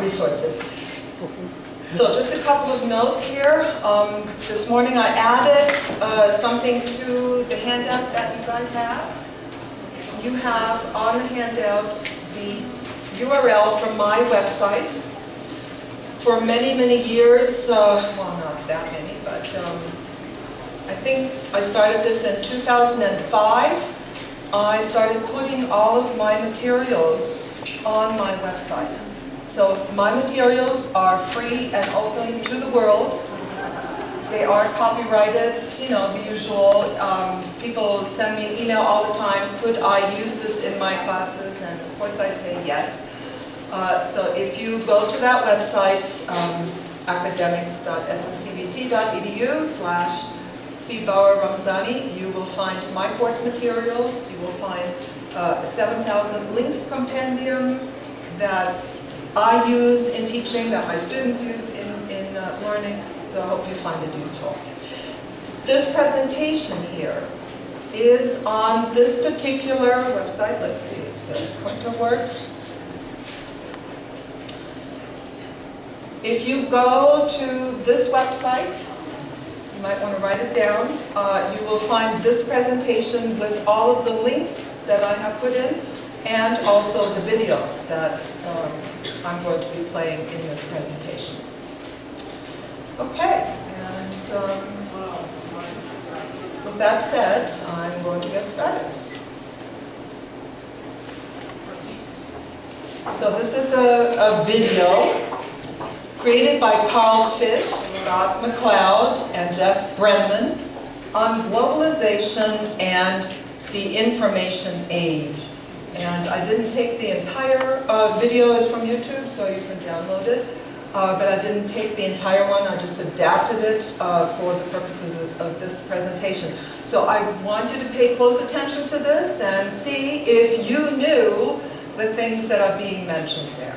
resources. So just a couple of notes here. This morning I added something to the handout that you guys have. You have on the handout the URL from my website. For many, many years, well, not that many, but I think I started this in 2005. I started putting all of my materials on my website. So my materials are free and open to the world. They are copyrighted, you know, the usual. People send me an email all the time, could I use this in my classes? And of course I say yes. So if you go to that website, academics.smcbt.edu/C.Bauer-Ramazani, you will find my course materials. You will find a 7,000 links compendium that I use in teaching, that my students use in learning. So I hope you find it useful. This presentation here is on this particular website. Let's see if the pointer works. If you go to this website, you might want to write it down, you will find this presentation with all of the links that I have put in, and also the videos that I'm going to be playing in this presentation. Okay, and with that said, I'm going to get started. So this is a video created by Carl Fish, Scott McLeod, and Jeff Brenman on globalization and the information age. And I didn't take the entire video, it's from YouTube, so you can download it. But I didn't take the entire one, I just adapted it for the purposes of this presentation. So I want you to pay close attention to this and see if you knew the things that are being mentioned there.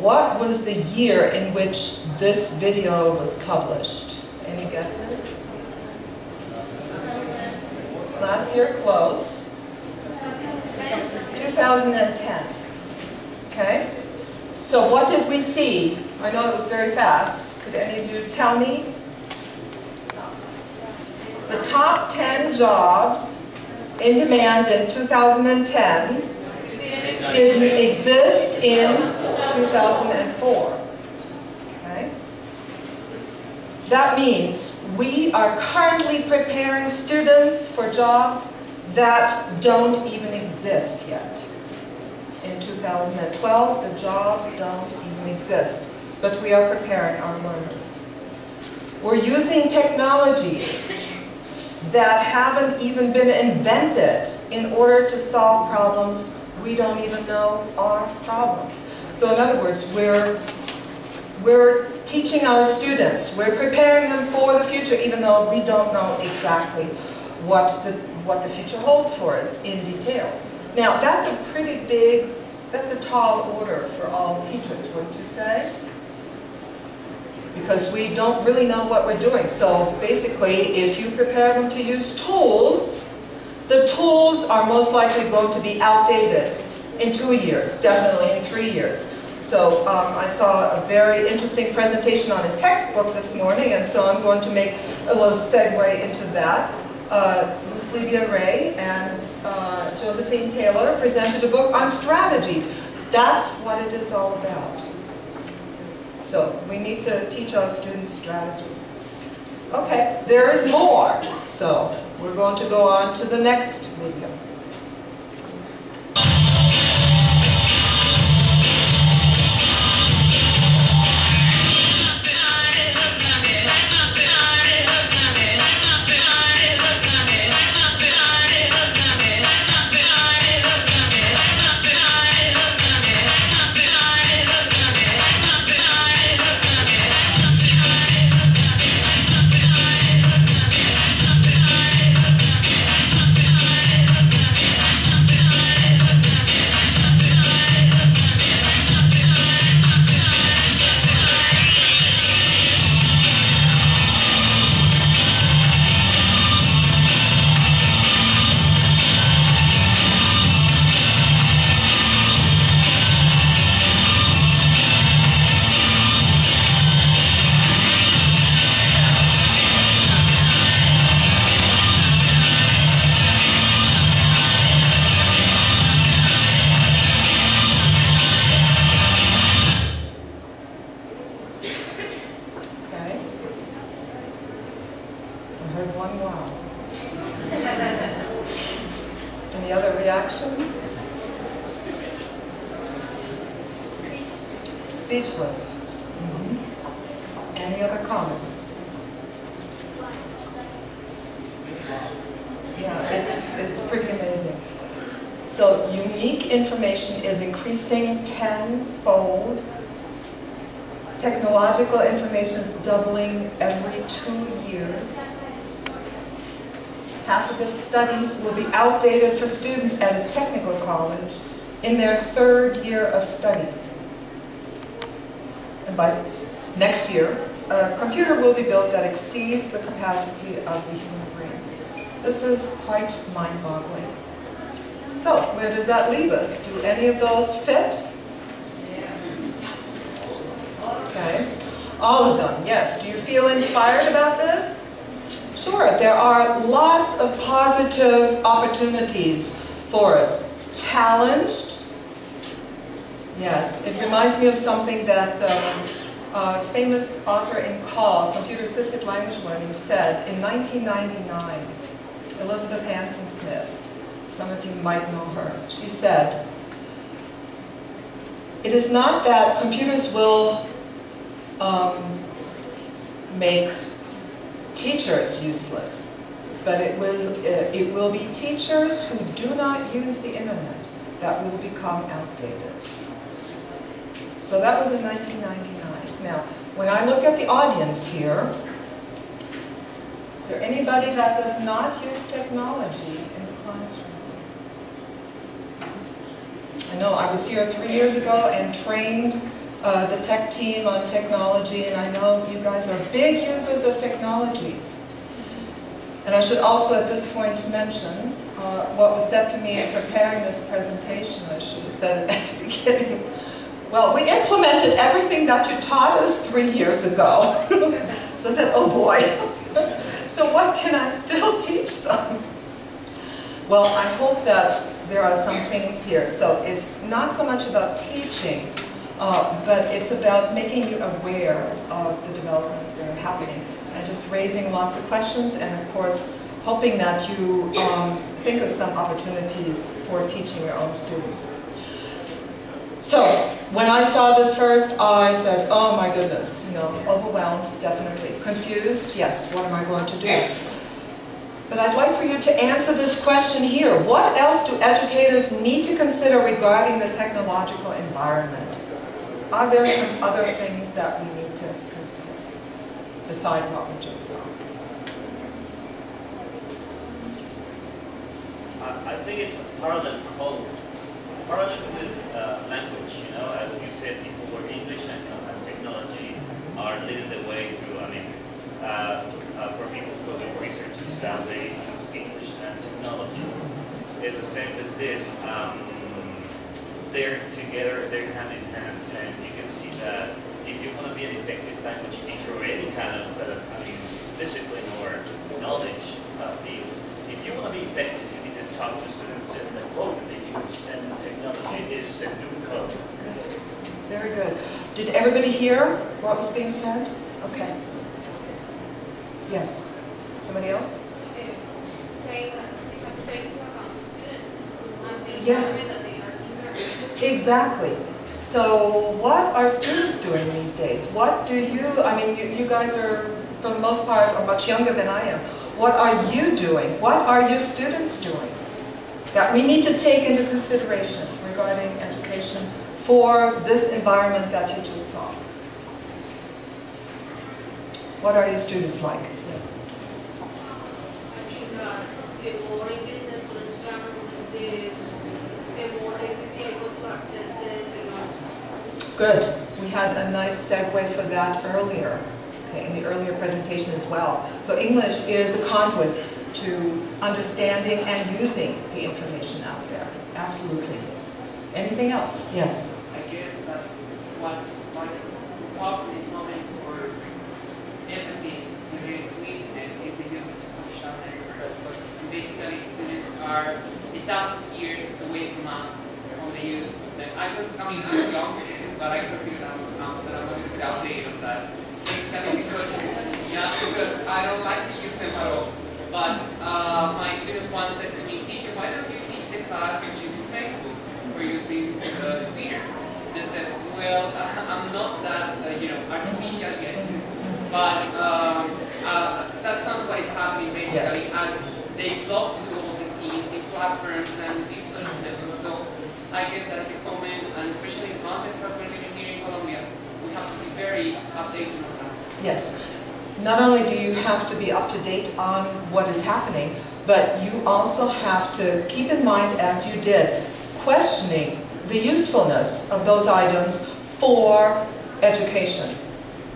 What was the year in which this video was published? Any guesses? Last year, close. 2010. Okay? So what did we see? I know it was very fast. Could any of you tell me? The top 10 jobs in demand in 2010 didn't exist in 2004. Okay? That means we are currently preparing students for jobs that don't even exist yet. In 2012, the jobs don't even exist, but we are preparing our learners. We're using technologies that haven't even been invented in order to solve problems we don't even know are problems. So in other words, we're teaching our students, we're preparing them for the future, even though we don't know exactly what the future holds for us in detail. Now, that's a pretty big, that's a tall order for all teachers, wouldn't you say? Because we don't really know what we're doing. So basically, if you prepare them to use tools, the tools are most likely going to be outdated in 2 years, definitely in 3 years. So I saw a very interesting presentation on a textbook this morning, and so I'm going to make a little segue into that. Miss Lydia Ray and Josephine Taylor presented a book on strategies. That's what it is all about. So we need to teach our students strategies. Okay, there is more. So we're going to go on to the next video. Speechless. Any other comments? Yeah, it's pretty amazing. So unique information is increasing tenfold. Technological information is doubling every 2 years. Half of the studies will be outdated for students at a technical college in their 3rd year of study. And by next year, a computer will be built that exceeds the capacity of the human brain. This is quite mind-boggling. So, where does that leave us? Do any of those fit? Okay. All of them, yes. Do you feel inspired about this? Sure, there are lots of positive opportunities for us. Challenged. Yes, it reminds me of something that a famous author in CALL, Computer Assisted Language Learning, said in 1999. Elizabeth Hanson Smith. Some of you might know her. She said, "It is not that computers will make teachers useless, but it will be teachers who do not use the internet that will become outdated." So that was in 1999. Now, when I look at the audience here, is there anybody that does not use technology in the classroom? I know I was here 3 years ago and trained the tech team on technology, and I know you guys are big users of technology. And I should also at this point mention what was said to me in preparing this presentation. I should have said it at the beginning. Well, we implemented everything that you taught us 3 years ago. So I said, oh boy. So what can I still teach them? Well, I hope that there are some things here. So it's not so much about teaching, but it's about making you aware of the developments that are happening and just raising lots of questions and, of course, hoping that you think of some opportunities for teaching your own students. So when I saw this first, I said, oh my goodness, overwhelmed, definitely. Confused, yes, what am I going to do? But I'd like for you to answer this question here. What else do educators need to consider regarding the technological environment? Are there some other things that we need to consider besides what we just saw? I think it's a parallel code. Parallel with language, as you said before, English and technology are leading the way through, for people who do research and stuff, they use English and technology. It's the same with this. They're together, they're hand in hand, and you can see that if you want to be an effective language teacher or any kind of discipline or knowledge field, if you want to be effective, you need to talk to students in the code that they use, and technology is the new code. Very good. Did everybody hear what was being said? Okay. Yes. Somebody else? Saying that you have to take into account the students and the Yes. environment that they are in. Exactly. So what are students doing these days? What do you, you guys are, for the most part, are much younger than I am. What are you doing? What are your students doing that we need to take into consideration regarding education for this environment that you just saw? What are your students like? Yes. I think more business students they're more able to access the technology. Good. We had a nice segue for that earlier, okay, in the earlier presentation as well. So English is a conduit to understanding and using the information out there. Absolutely. Anything else? Yes. I guess that what's like top in this moment for empathy related to internet is the use of social networks. And basically, students are 1,000 years away from us on the use of them. I'm young, but I consider that I'm a little bit outdated on that. Basically because I don't like to use them at all. But my students once said to me, teacher, why don't you teach the class using Facebook or using Twitter? They said, well, I'm not that artificial yet, but that's not what is happening basically. Yes. And they love to do all these things in platforms and these social networks. So I guess that at this moment, and especially in the context that we're living here in Colombia, we have to be very updated on that. Yes. Not only do you have to be up to date on what is happening, but you also have to keep in mind, as you did, questioning the usefulness of those items for education.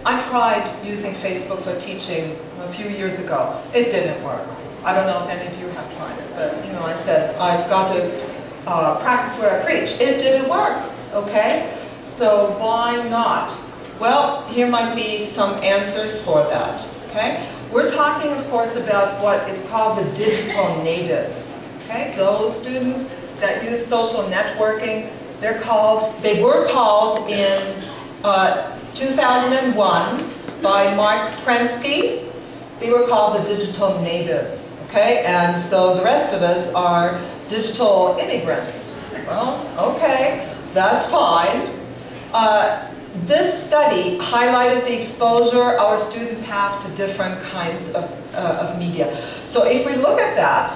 I tried using Facebook for teaching a few years ago. It didn't work. I don't know if any of you have tried it, but I said, I've got to practice what I preach. It didn't work, okay? So why not? Well, here might be some answers for that, okay? We're talking, of course, about what is called the digital natives, okay? Those students that use social networking, they were called in 2001 by Mark Prensky. They were called the digital natives, okay? And so the rest of us are digital immigrants. Well, okay, that's fine. This study highlighted the exposure our students have to different kinds of media. So if we look at that,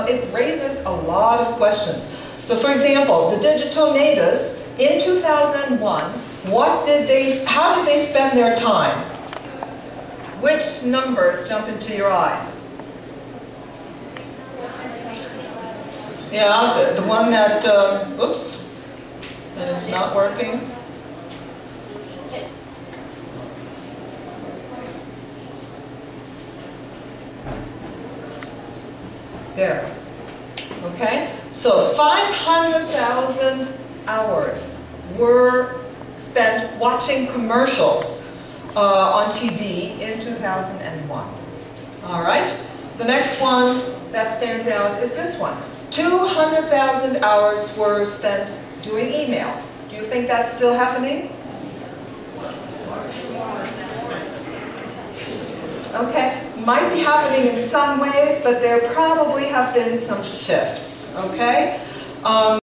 it raises a lot of questions. So for example, the digital natives in 2001, how did they spend their time? Which numbers jump into your eyes? Yeah, the one that, oops, and it's not working. There. Okay? So 500,000 hours were spent watching commercials on TV in 2001. All right? The next one that stands out is this one. 200,000 hours were spent doing email. Do you think that's still happening? Okay, might be happening in some ways, but there probably have been some shifts, okay?